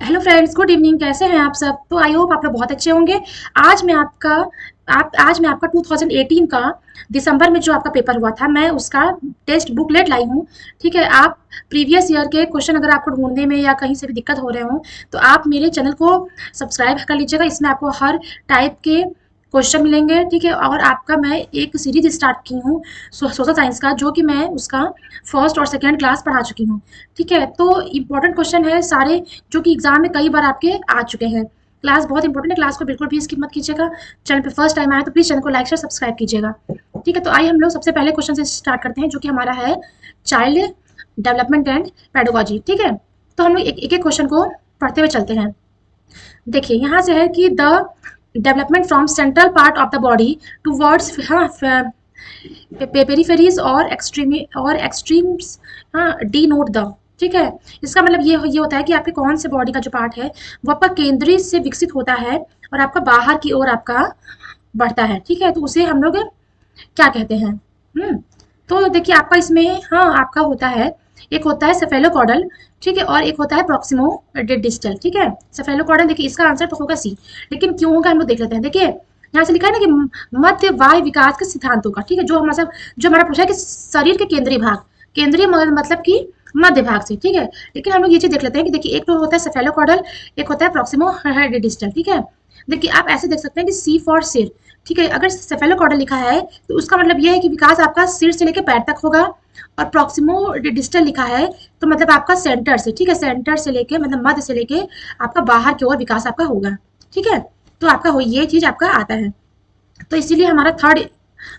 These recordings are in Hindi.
Hello friends, good evening. कैसे हैं आप सब? तो आई होप आप लोग बहुत अच्छे होंगे। आज मैं आपका आज मैं आपका 2018 का दिसंबर में जो आपका पेपर हुआ था, मैं उसका टेस्ट बुकलेट लाई हूँ। ठीक है, आप प्रीवियस ईयर के क्वेश्चन अगर आपको ढूंढने में या कहीं से भी दिक्कत हो रहे हो तो आप मेरे चैनल को सब्सक्राइब कर लीजिएगा। इसमें आपको हर टाइप के क्वेश्चन मिलेंगे। ठीक है, और आपका मैं एक सीरीज स्टार्ट की हूँ सोशल साइंस का, जो कि मैं उसका फर्स्ट और सेकेंड क्लास पढ़ा चुकी हूँ। ठीक है, तो इम्पोर्टेंट क्वेश्चन है सारे, जो कि एग्जाम में कई बार आपके आ चुके हैं। क्लास बहुत इंपॉर्टेंट है, क्लास को बिल्कुल भी स्किप मत कीजिएगा। चैनल पे फर्स्ट टाइम आया तो प्लीज चैनल को लाइक शेयर सब्सक्राइब कीजिएगा। ठीक है, तो आइए हम लोग सबसे पहले क्वेश्चन से स्टार्ट करते हैं, जो कि हमारा है चाइल्ड डेवलपमेंट एंड पेडागोजी। ठीक है, तो हम लोग एक एक क्वेश्चन को पढ़ते हुए चलते हैं। देखिए यहाँ से है कि the development from central part of the body towards peripheries और एक्सट्रीम्स, हाँ, डी नोट द। ठीक है, इसका मतलब ये होता है कि आपके कौन से बॉडी का जो पार्ट है वो आपका केंद्रीय से विकसित होता है और आपका बाहर की ओर आपका बढ़ता है। ठीक है, तो उसे हम लोग क्या कहते हैं? तो देखिए आपका इसमें, हाँ, आपका होता है, एक होता है सेफेलोकॉडल। ठीक है, और एक होता है प्रॉक्सिमो डिस्टल। ठीक है, सेफेलोकॉडल, देखिए इसका आंसर तो होगा सी, लेकिन क्यों होगा हम लोग देख लेते हैं। देखिए यहाँ से लिखा है ना कि मध्य वाय विकास के सिद्धांतों का। ठीक है, जो हमारा पूछा है कि शरीर के केंद्रीय भाग, केंद्रीय मतलब कि मध्य भाग से। ठीक है, लेकिन हम लोग ये चीज देख लेते हैं कि देखिए एक तो होता है सेफेलोकॉडल, एक होता है प्रॉक्सिमो डिस्टल। ठीक है, देखिए आप ऐसे देख सकते हैं कि सी फॉर सिर। ठीक है, अगर सेफेलोकॉडल लिखा है तो उसका मतलब यह है कि विकास आपका सिर से लेकर पैर तक होगा, और प्रॉक्सिमो डिस्टल लिखा है तो मतलब आपका सेंटर से, ठीक है, सेंटर से लेके मतलब मध्य से लेके आपका बाहर की ओर विकास आपका होगा। ठीक है, तो आपका हो ये चीज आपका आता है, तो इसीलिए हमारा थर्ड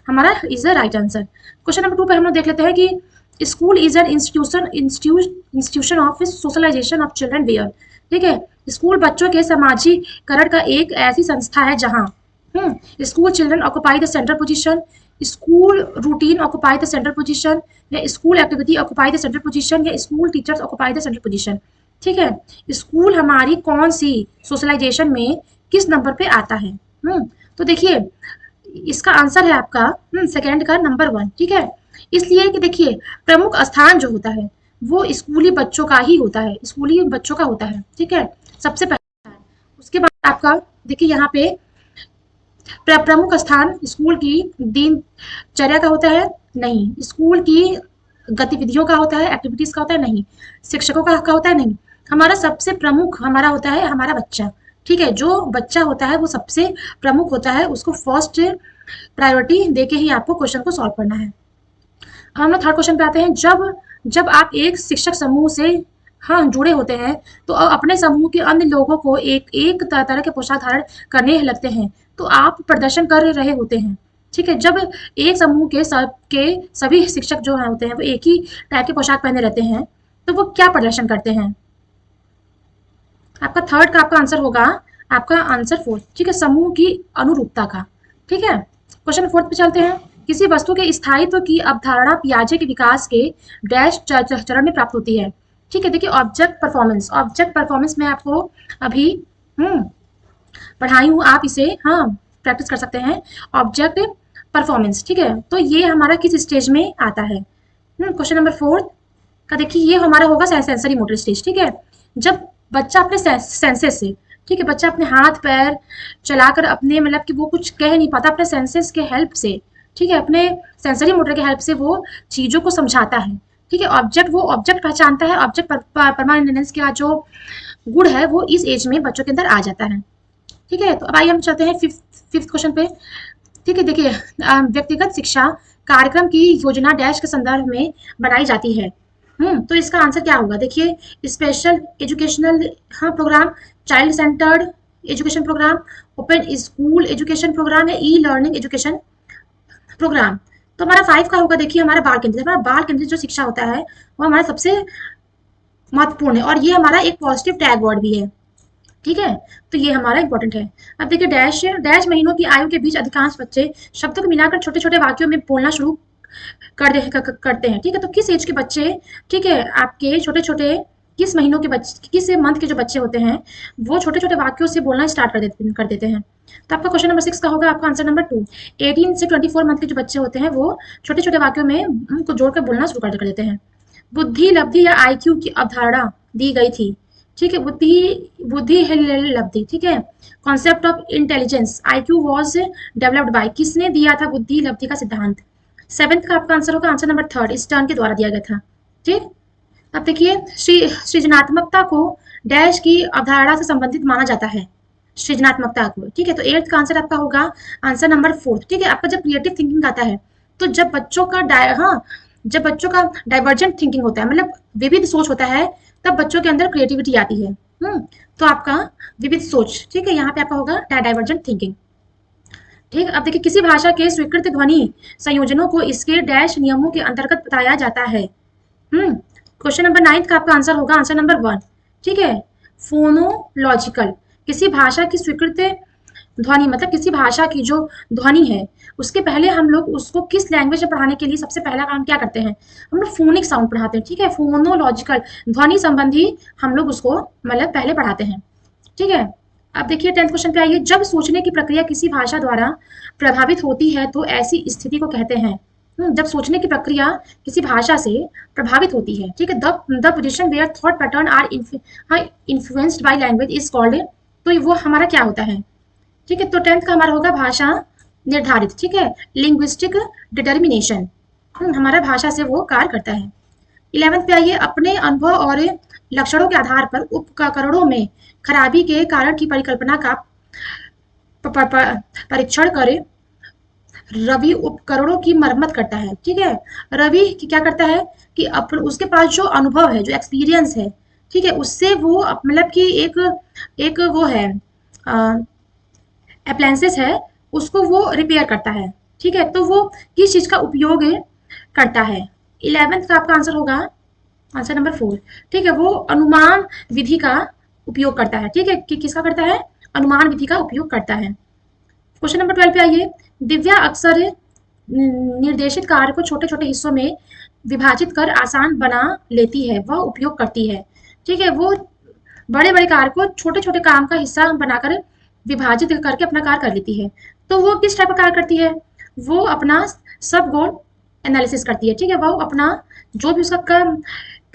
हमारा is the right answer. Question number 2 पे हम लोग देख लेते हैं कि school is an institution of socialization of children where. ठीक है, स्कूल बच्चों के समाजीकरण का एक ऐसी संस्था है जहाँ school children occupy the central position, school routine occupy the central position, या school activity occupy the central position, या school teachers occupy the central position. ठीक है, स्कूल हमारी कौन सी सोशलाइजेशन में किस नंबर पे आता है? तो देखिए इसका आंसर है आपका सेकेंड का नंबर 1। ठीक है, इसलिए कि देखिए प्रमुख स्थान जो होता है वो स्कूली बच्चों का ही होता है, स्कूली बच्चों का होता है। ठीक है, सबसे पहले। उसके बाद आपका देखिए यहाँ पे प्रमुख स्थान स्कूल की दिनचर्या का होता है, नहीं। स्कूल की गतिविधियों का होता है, एक्टिविटीज का होता है, नहीं। शिक्षकों का होता है, नहीं। हमारा सबसे प्रमुख हमारा होता है हमारा बच्चा। ठीक है, जो बच्चा होता है वो सबसे प्रमुख होता है, उसको फर्स्ट प्रायोरिटी देके ही आपको क्वेश्चन को सॉल्व करना है। हम लोग थर्ड क्वेश्चन पे आते हैं। जब जब आप एक शिक्षक समूह से, हाँ, जुड़े होते हैं तो अपने समूह के अन्य लोगों को एक एक तरह के पोशाक धारण करने लगते हैं, तो आप प्रदर्शन कर रहे होते हैं। ठीक है, जब एक समूह के सभी शिक्षक जो हैं होते हैं वो एक ही टाइप के पोशाक पहने रहते हैं तो वो क्या प्रदर्शन करते हैं? आपका थर्ड का आपका आंसर होगा, आपका आंसर फोर्थ। ठीक है, समूह की अनुरूपता का। ठीक है, क्वेश्चन फोर्थ पे चलते हैं। किसी वस्तु के स्थायित्व की अवधारणा पियाजे के विकास के डैश चरण में प्राप्त होती है। ठीक है, देखिए ऑब्जेक्ट परफॉर्मेंस में आपको अभी पढ़ाई हूँ, आप इसे, हाँ, प्रैक्टिस कर सकते हैं। ऑब्जेक्ट परफॉर्मेंस, ठीक है, तो ये हमारा किस स्टेज में आता है? क्वेश्चन नंबर 4 का देखिए ये हमारा होगा सेंसरी मोटर स्टेज। ठीक है, जब बच्चा अपने सेंसेस से, ठीक है, बच्चा अपने हाथ पैर चलाकर अपने मतलब कि वो कुछ कह नहीं पाता, अपने सेंसेस के हेल्प से, ठीक है, अपने सेंसरी मोटर के हेल्प से वो चीजों को समझाता है। ठीक है, वो ऑब्जेक्ट पहचानता है, ऑब्जेक्ट परमानेंस का जो गुण है वो इस एज में बच्चों के अंदर आ जाता है। ठीक है, तो अब आइए हम चलते हैं फिफ्थ क्वेश्चन पे। ठीक है, देखिए व्यक्तिगत शिक्षा कार्यक्रम की योजना डैश के संदर्भ में बनाई जाती है। तो इसका आंसर क्या होगा? देखिए स्पेशल एजुकेशनल, हाँ, programme, child centred education programme, open school education programme, या ई लर्निंग एजुकेशन प्रोग्राम। तो हमारा 5 का होगा, देखिए हमारा बाल केंद्रित। हमारा बाल केंद्रित जो शिक्षा होता है वो हमारा सबसे महत्वपूर्ण है, और ये हमारा एक पॉजिटिव टैग वर्ड भी है। ठीक है, तो ये हमारा इंपॉर्टेंट है। अब देखिए डैश महीनों की आयु के बीच अधिकांश बच्चे शब्दों को मिलाकर छोटे छोटे वाक्यों में बोलना शुरू करते हैं। ठीक है, तो किस एज के बच्चे, ठीक है, आपके छोटे छोटे किस महीनों के बच्चे, किस मंथ के जो बच्चे होते हैं वो छोटे छोटे वाक्यों से बोलना स्टार्ट कर देते हैं? तो आपका क्वेश्चन नंबर 6 का होगा आपका आंसर नंबर 2। 18 से 24 मंथ के जो बच्चे होते हैं वो छोटे छोटे वाक्यों में उनको जोड़कर बोलना शुरू कर देते हैं। बुद्धि लब्धि या आईक्यू की अवधारणा दी गई थी ठीक है, बुद्धि बुद्धि है लब्धि, ठीक है। Concept of intelligence IQ was developed by, किसने दिया था बुद्धि लब्धि का सिद्धांत? सेवेंथ का आपका आंसर होगा आंसर नंबर थर्ड, स्टर्न के द्वारा दिया गया था। ठीक, अब देखिए सृजनात्मकता को डैश की अवधारणा से संबंधित माना जाता है, सृजनात्मकता को, ठीक है। तो एट्थ का आंसर आपका होगा आंसर नंबर फोर्थ, ठीक है। आपका जब क्रिएटिव थिंकिंग आता है तो जब बच्चों का हाँ, जब बच्चों का डाइवर्जेंट थिंकिंग होता है, मतलब विविध सोच होता है, तब बच्चों के अंदर क्रिएटिविटी आती है। तो आपका विविध सोच, ठीक है, यहाँ पे आपका होगा डाइवर्जेंट थिंकिंग। ठीक, अब देखिए किसी भाषा के स्वीकृत ध्वनि संयोजनों को इसके डैश नियमों के अंतर्गत बताया जाता है। क्वेश्चन नंबर 9 का आपका आंसर होगा आंसर नंबर 1, ठीक है। फोनोलॉजिकल, किसी भाषा की स्वीकृत ध्वनि, मतलब किसी भाषा की जो ध्वनि है उसके पहले हम लोग उसको किस लैंग्वेज में पढ़ाने के लिए सबसे पहला काम क्या करते हैं, हम लोग फोनिक साउंड पढ़ाते हैं, ठीक है। फोनोलॉजिकल, ध्वनि संबंधी हम लोग उसको मतलब पहले पढ़ाते हैं, ठीक है। अब देखिए 10th क्वेश्चन पे आइए, जब सोचने की प्रक्रिया किसी भाषा द्वारा प्रभावित होती है तो ऐसी स्थिति को कहते हैं। जब सोचने की प्रक्रिया किसी भाषा से प्रभावित होती है, ठीक है, the position where thought pattern are influenced by language is called, तो वो हमारा क्या होता है, ठीक है। तो 10th का हमारा होगा भाषा निर्धारित, ठीक है, लिंग्विस्टिक डिटर्मिनेशन, हमारा भाषा से वो कार्य करता है। 11th पे आइए, अपने अनुभव और लक्षणों के आधार पर उपकरणों में खराबी के कारण की परिकल्पना का परीक्षण करे, रवि उपकरणों की मरम्मत करता है, ठीक है। रवि क्या करता है कि उसके पास जो अनुभव है, जो एक्सपीरियंस है, ठीक है, उससे वो मतलब कि एक एक वो है अप्लायंसेस है, उसको वो रिपेयर करता है, ठीक है। तो वो किस चीज का उपयोग करता है? 11th का आपका आंसर होगा आंसर नंबर 4, ठीक है, वो अनुमान विधि का उपयोग करता है, ठीक है, कि किसका करता है, अनुमान विधि का उपयोग करता है। क्वेश्चन नंबर 12 पे आइए, दिव्या अक्सर निर्देशित कार्य को छोटे छोटे हिस्सों में विभाजित कर आसान बना लेती है, वह उपयोग करती है, ठीक है। वो बड़े बड़े कार्य को छोटे छोटे काम का हिस्सा बनाकर विभाजित करके अपना कार्य कर लेती है। तो वो किस टाइप का कार्य करती है, वो अपना सब गोल एनालिसिस करती है, ठीक है। वो अपना जो भी उसका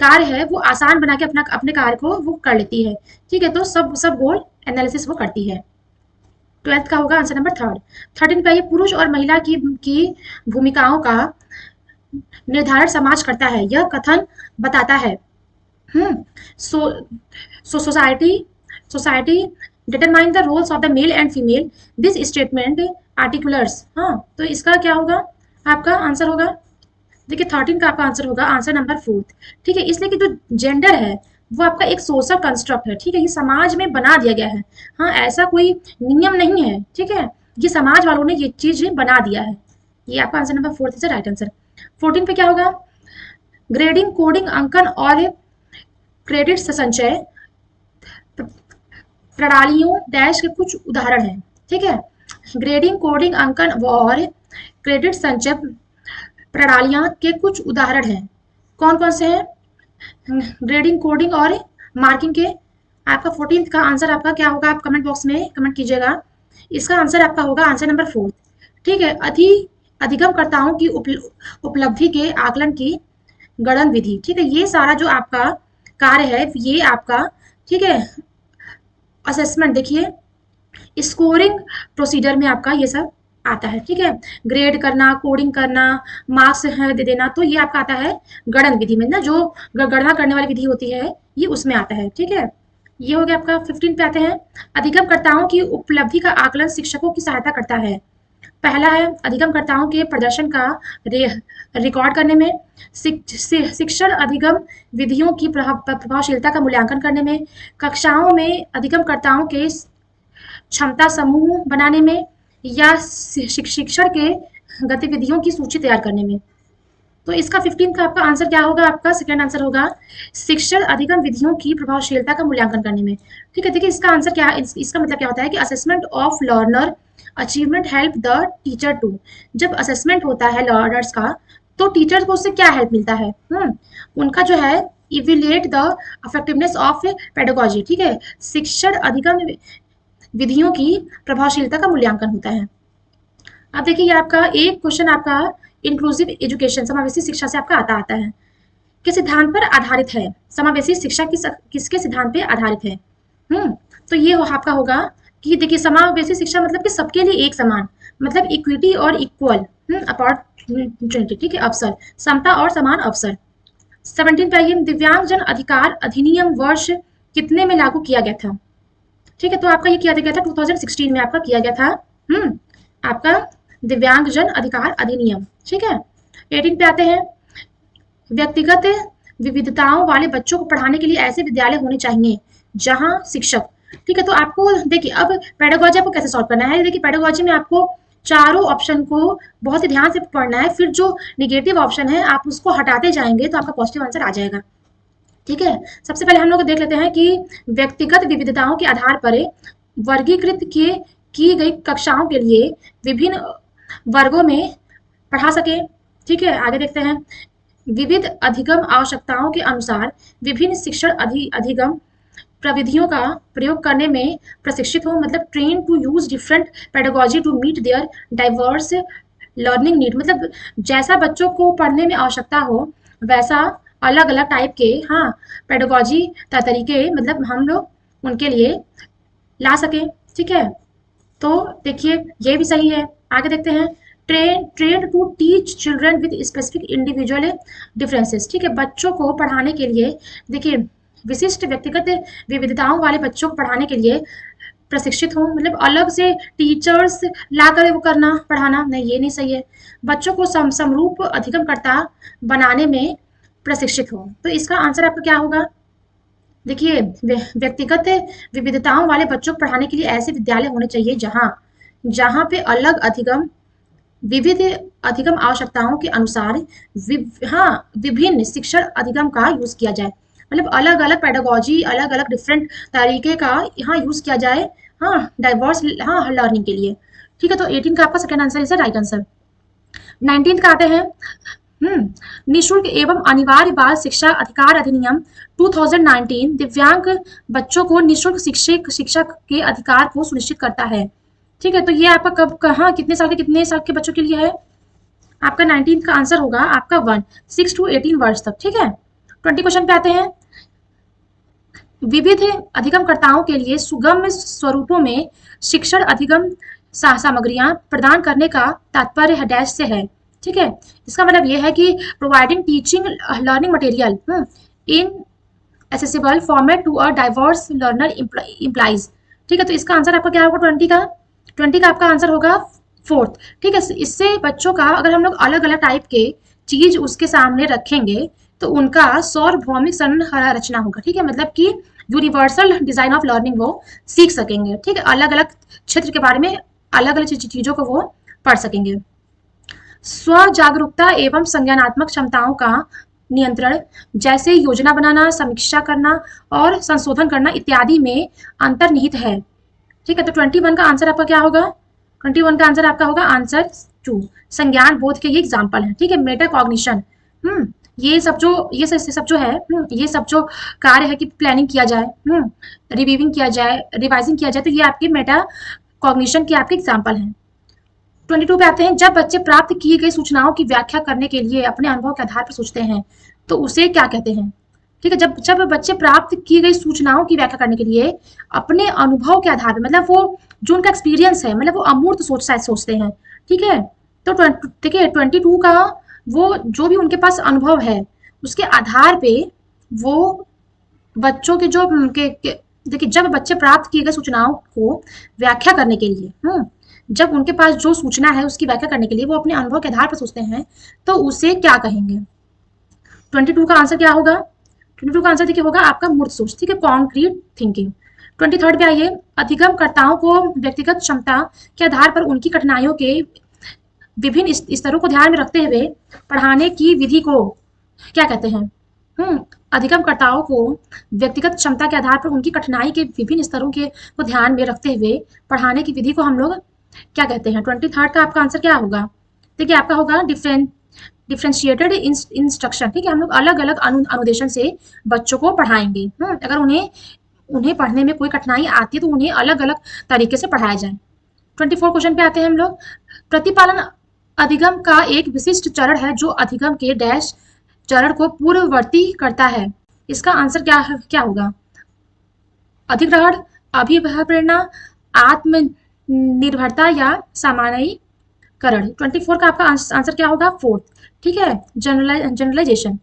कार्य है वो आसान बना के अपना अपने कार्य को वो कर लेती है, ठीक है। तो सब गोल एनालिसिस वो करती है। 12th का होगा आंसर नंबर 3। 13 पे ये पुरुष और महिला की भूमिकाओं का निर्धारण समाज करता है, यह कथन बताता है। Society society determine the roles of the male and female, this statement articulates, हाँ, तो इसका क्या होगा, आपका आंसर होगा, देखिए 13 का आपका आंसर होगा आंसर नंबर 4, ठीक है। इसलिए कि जो जेंडर है वो आपका एक सोशल कंस्ट्रक्ट है, ठीक है, ये समाज में बना दिया गया है, हाँ, ऐसा कोई नियम नहीं है, ठीक है, ये समाज वालों ने ये चीज बना दिया है। ये आपका answer number 4 is right answer. 14 पे क्या होगा, ग्रेडिंग कोडिंग अंकन और क्रेडिट संचय प्रणालियों डैश के कुछ उदाहरण हैं, ठीक है। ग्रेडिंग कोडिंग अंकन और क्रेडिट संचय प्रणालियां के कुछ उदाहरण हैं, कौन कौन से हैं, ग्रेडिंग कोडिंग और मार्किंग के। आपका 14th का आंसर आपका क्या होगा, आप कमेंट बॉक्स में कमेंट कीजिएगा। इसका आंसर आपका होगा आंसर नंबर 4, ठीक है। अधिगमकर्ताओं की उपलब्धि के आकलन की गणन विधि, ठीक है, ये सारा जो आपका कार्य है ये आपका, ठीक है, असेसमेंट, देखिए स्कोरिंग प्रोसीजर में आपका ये सब आता है, ठीक है। ग्रेड करना, कोडिंग करना, मार्क्स दे देना, तो ये आपका आता है गणन विधि में ना, जो गणना करने वाली विधि होती है ये उसमें आता है, ठीक है। ये हो गया आपका। 15 पे आते हैं, अधिगमकर्ताओं की उपलब्धि का आकलन शिक्षकों की सहायता करता है। पहला है अधिगमकर्ताओं के प्रदर्शन का रिकॉर्ड करने में, शिक्षण अधिगम विधियों की प्रभावशीलता का मूल्यांकन करने में, कक्षाओं में अधिगमकर्ताओं के क्षमता समूह बनाने में, या शिक्षण के गतिविधियों की सूची तैयार करने में। तो इसका 15 का आपका आंसर क्या होगा, आपका सेकंड आंसर होगा शिक्षण अधिगम विधियों की प्रभावशीलता का मूल्यांकन करने में, ठीक है। देखिए इसका आंसर क्या, इसका मतलब क्या होता है कि assessment of learner achievement help the teacher to, जब असेसमेंट होता है लर्नर्स का तो टीचर को उससे क्या हेल्प मिलता है, उनका जो है evaluate the effectiveness of pedagogy, ठीक है, शिक्षण अधिगम विधियों की प्रभावशीलता का मूल्यांकन होता है। अब देखिए ये आपका एक क्वेश्चन आपका इंक्लूसिव एजुकेशन समावेशी शिक्षा से आपका आता है। के सिद्धांत पर आधारित है। समावेशी शिक्षा किसके सिद्धांत पे आधारित है? तो ये आपका होगा कि देखिए समावेशी शिक्षा मतलब कि सबके लिए एक समान, मतलब इक्विटी और इक्वल अपॉर्चुनिटी, ठीक है, अवसर, समता और समान अवसर। 17 पे आइए, दिव्यांगजन अधिकार अधिनियम वर्ष कितने में लागू किया गया था? ठीक है, तो आपका ये किया गया था 2016 में आपका किया गया था आपका दिव्यांगजन अधिकार अधिनियम। ठीक है, 18 पे आते हैं, व्यक्तिगत विविधताओं वाले बच्चों को पढ़ाने के लिए ऐसे विद्यालय होने चाहिए जहां शिक्षक, ठीक है, तो आपको देखिए अब पेडागोजी आपको कैसे सॉल्व करना है। देखिए पेडागोजी में आपको चारों ऑप्शन को बहुत ही ध्यान से पढ़ना है, फिर जो निगेटिव ऑप्शन है आप उसको हटाते जाएंगे तो आपका पॉजिटिव आंसर आ जाएगा। ठीक है, सबसे पहले हम लोग देख लेते हैं कि व्यक्तिगत विविधताओं के आधार पर वर्गीकृत की गई कक्षाओं के लिए विभिन्न वर्गों में पढ़ा सके। ठीक है, आगे देखते हैं, विविध अधिगम आवश्यकताओं के अनुसार विभिन्न शिक्षण अधिगम प्रविधियों का प्रयोग करने में प्रशिक्षित हो, मतलब train to use different pedagogy to meet their diverse learning need, मतलब जैसा बच्चों को पढ़ने में आवश्यकता हो वैसा अलग अलग टाइप के पेडागोजी तरीके मतलब हम लोग उनके लिए ला सके। ठीक है, तो देखिए ये भी सही है। आगे देखते हैं, train to teach children with specific individual differences. ठीक है, बच्चों को पढ़ाने के लिए, देखिए विशिष्ट व्यक्तिगत विविधताओं वाले बच्चों को पढ़ाने के लिए प्रशिक्षित हो, मतलब अलग से टीचर्स लाकर वो करना पढ़ाना नहीं, ये नहीं सही है। बच्चों को समरूप अधिगमकर्ता बनाने में प्रशिक्षित हो, तो इसका आंसर आपका क्या होगा? देखिए व्यक्तिगत विविधताओं वाले बच्चों को पढ़ाने के लिए ऐसे विद्यालय होने चाहिए जहां पे अलग अधिगम विविध अधिगम आवश्यकताओं के अनुसार विभिन्न शिक्षण अधिगम का यूज किया जाए, मतलब अलग अलग पेडागोजी अलग अलग डिफरेंट तरीके का यहाँ यूज किया जाए डाइवर्स लर्निंग के लिए। ठीक है, तो 18 का आपका second answer is right answer. 19 का आते हैं, निःशुल्क एवं अनिवार्य बाल शिक्षा अधिकार अधिनियम 2019 दिव्यांग बच्चों को निःशुल्क शिक्षा के अधिकार को सुनिश्चित करता है। ठीक है, तो ये आपका कब कहाँ कितने साल के बच्चों के लिए है? आपका 19 का आंसर होगा आपका 1 6 to 18 वर्ष तक। ठीक है, 20 क्वेश्चन पे आते हैं, विविध अधिगमकर्ताओं के लिए सुगम स्वरूपों में शिक्षण अधिगम सामग्रियां प्रदान करने का तात्पर्य डैश से है। ठीक है, इसका मतलब यह है कि providing teaching learning material in accessible format to a diverse learner implies. ठीक है, तो इसका आंसर आपका क्या होगा? 20 का आपका आंसर होगा 4th। ठीक है, इससे बच्चों का अगर हम लोग अलग अलग टाइप के चीज उसके सामने रखेंगे तो उनका सार्वभौमिक संरचना होगा। ठीक है, मतलब कि यूनिवर्सल डिजाइन ऑफ लर्निंग वो सीख सकेंगे। ठीक है, अलग अलग क्षेत्र के बारे में अलग अलग चीजों को वो पढ़ सकेंगे। स्व जागरूकता एवं संज्ञानात्मक क्षमताओं का नियंत्रण, जैसे योजना बनाना, समीक्षा करना और संशोधन करना इत्यादि में अंतर्निहित है। ठीक है, तो 21 का आंसर आपका क्या होगा? 21 का आंसर आपका होगा आंसर 2, संज्ञान बोध के ये एग्जाम्पल है। ठीक है, मेटा कॉग्निशन, ये सब जो है ये सब जो कार्य है कि प्लानिंग किया जाए, रिवीविंग किया जाए, रिवाइजिंग किया जाए, तो ये आपके मेटा कॉग्निशन के आपके एग्जाम्पल हैं। 22 पे आते हैं, जब बच्चे प्राप्त की गई सूचनाओं की व्याख्या करने के लिए अपने अनुभव के आधार पर सोचते हैं तो उसे क्या कहते हैं? ठीक है, जब बच्चे प्राप्त की गई सूचनाओं की व्याख्या करने के लिए अपने अनुभव के आधार पर, मतलब वो जो उनका एक्सपीरियंस है, मतलब वो अमूर्त सोचते हैं। ठीक है, तो देखिए 22 का वो जो भी उनके पास अनुभव है उसके आधार पे वो बच्चों के जो देखिए जब बच्चे प्राप्त किए गए सूचनाओं को व्याख्या करने के लिए जब उनके पास जो सूचना है उसकी व्याख्या करने के लिए वो अपने अनुभव के आधार पर सोचते हैं तो उसे क्या कहेंगे? 22 का आंसर क्या होगा? 22 का आंसर देखिए होगा आपका मूर्त सोच। ठीक है, कॉन्क्रीट थिंकिंग। 23 पे आइए, अधिगमकर्ताओं को व्यक्तिगत क्षमता के आधार पर उनकी कठिनाइयों के विभिन्न स्तरों को ध्यान में रखते हुए पढ़ाने की विधि को क्या कहते हैं? अधिगमकर्ताओं को व्यक्तिगत क्षमता के आधार पर उनकी कठिनाई के विभिन्न स्तरों के को ध्यान में रखते हुए पढ़ाने की विधि को हम लोग क्या कहते हैं? 23 का आपका आंसर क्या होगा? देखिए आपका होगा डिफरेंशिएटेड इंस्ट्रक्शन। ठीक है, हम लोग अलग अलग अनुदेशन से बच्चों को पढ़ाएंगे। अगर उन्हें पढ़ने में कोई कठिनाई आती है तो उन्हें अलग अलग तरीके से पढ़ाया जाए। 24 क्वेश्चन पे आते हैं हम लोग, प्रतिपालन अधिगम का एक विशिष्ट चरण है जो अधिगम के डैश चरण को पूर्ववर्ती करता है। इसका आंसर क्या होगा? अधिग्रहण, अभिप्रेरणा, आत्मनिर्भरता या सामान्यीकरण। 24 का आपका आंसर क्या होगा? फोर्थ। ठीक है, जनरलाइजेशन।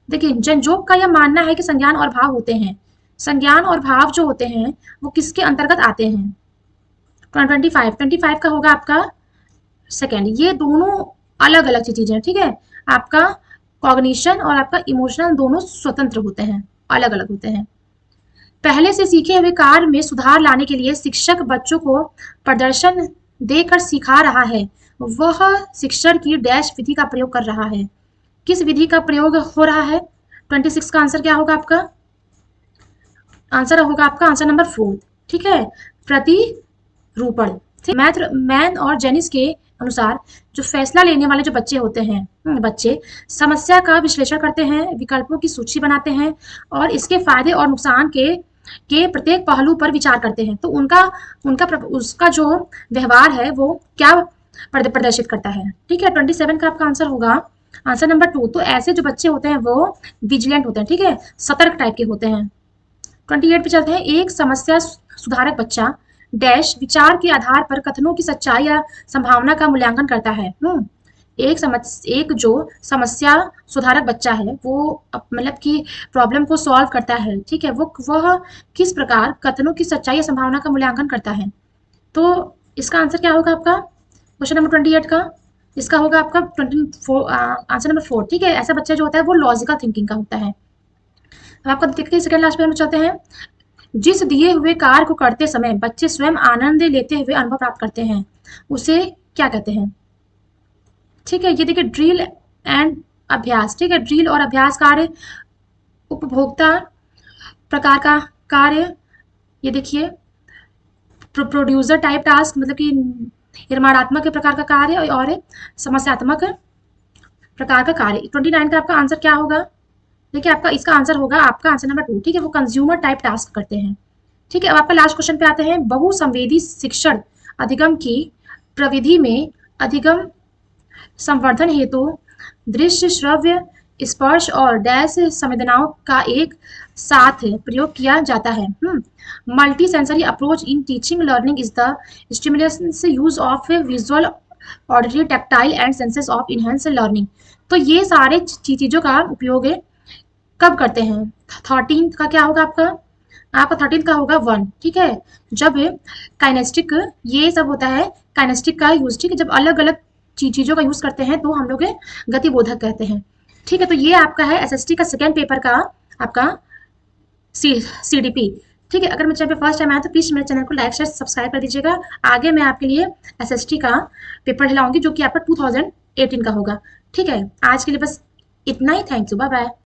देखिए, जनजोग का यह मानना है कि संज्ञान और भाव होते हैं। संज्ञान और भाव जो होते हैं वो किसके अंतर्गत आते हैं? 25 का होगा आपका सेकेंड। ये दोनों अलग अलग चीजें हैं। ठीक है, आपका कॉग्निशन और आपका इमोशनल दोनों स्वतंत्र होते हैं, अलग अलग होते हैं। पहले से सीखे हुए कार्य में सुधार लाने के लिए शिक्षक बच्चों को प्रदर्शन देकर सिखा रहा है। वह शिक्षण की डैश विधि का प्रयोग कर रहा है। किस विधि का प्रयोग हो रहा है? 26 का आंसर क्या होगा आपका? आंसर होगा आपका आंसर नंबर 4। ठीक है, प्रतिरूपण। मैन और जेनिस के अनुसार जो फैसला लेने वाले जो बच्चे होते हैं, बच्चे समस्या का विश्लेषण करते हैं, विकल्पों की सूची बनाते हैं और इसके फायदे और नुकसान के प्रत्येक पहलू पर विचार करते हैं। तो उसका जो व्यवहार है वो क्या प्रदर्शित करता है? ठीक है, 27 का आपका आंसर होगा आंसर नंबर 2। तो ऐसे जो बच्चे होते हैं वो विजिलेंट होते हैं। ठीक है, सतर्क टाइप के होते हैं। 28 पे चलते हैं। एक समस्या सुधारक बच्चा डैश विचार के आधार पर कथनों की सच्चाई या संभावना का मूल्यांकन करता है। एक जो समस्या सुधारक बच्चा है वो मतलब कि प्रॉब्लम को सॉल्व करता है। ठीक है, वह किस प्रकार कथनों की सच्चाई या संभावना का मूल्यांकन करता है? तो इसका आंसर क्या होगा आपका? क्वेश्चन नंबर 28 का इसका होगा आपका 24 आंसर नंबर 4। ठीक है, ऐसा बच्चा जो होता है वो लॉजिकल थिंकिंग का होता है। अब आपका देखते हैं सेकंड लास्ट पे हम चलते हैं। जिस दिए हुए कार्य को करते समय बच्चे स्वयं आनंद लेते हुए अनुभव प्राप्त करते हैं उसे क्या कहते हैं? ठीक है, ये देखिए ड्रिल एंड अभ्यास। ठीक है, ड्रिल और अभ्यास कार्य, उपभोक्ता प्रकार का कार्य, ये देखिए प्रोड्यूसर टाइप टास्क मतलब कि निर्माणात्मक प्रकार का कार्य और समस्यात्मक प्रकार का कार्य। 29 का आपका आंसर क्या होगा? देखिए आपका इसका आंसर होगा आपका आंसर नंबर 2। ठीक है, वो कंज्यूमर टाइप टास्क करते हैं। ठीक है, अब आपका लास्ट क्वेश्चन पे आते हैं। बहुसंवेदी शिक्षण अधिगम की प्रविधि में अधिगम संवर्धन हेतु दृश्य, श्रव्य, स्पर्श और डैश संवेदनाओं का एक साथ प्रयोग किया जाता है। Multi sensory approach in teaching learning is the stimulation use of visual, auditory, tactile and senses of enhance learning. तो ये सारे चीजों का उपयोग कब करते हैं? 13 का क्या होगा आपका? 13 का होगा 1। ठीक है, जब काइनेस्टिक ये सब होता है, काइनेस्टिक का यूज। ठीक है, जब अलग अलग चीजों का यूज करते हैं तो हम लोग गतिबोधक कहते हैं। ठीक है, तो ये आपका है एसएसटी का सेकेंड पेपर का आपका सीडीपी। ठीक है, अगर मेरे चैनल पे फर्स्ट टाइम आया तो प्लीज मेरे चैनल को लाइक शेयर सब्सक्राइब कर दीजिएगा। आगे मैं आपके लिए एसएसटी का पेपर दिलाऊंगी जो कि आपका 2018 का होगा। ठीक है, आज के लिए बस इतना ही। Thank you, bye bye.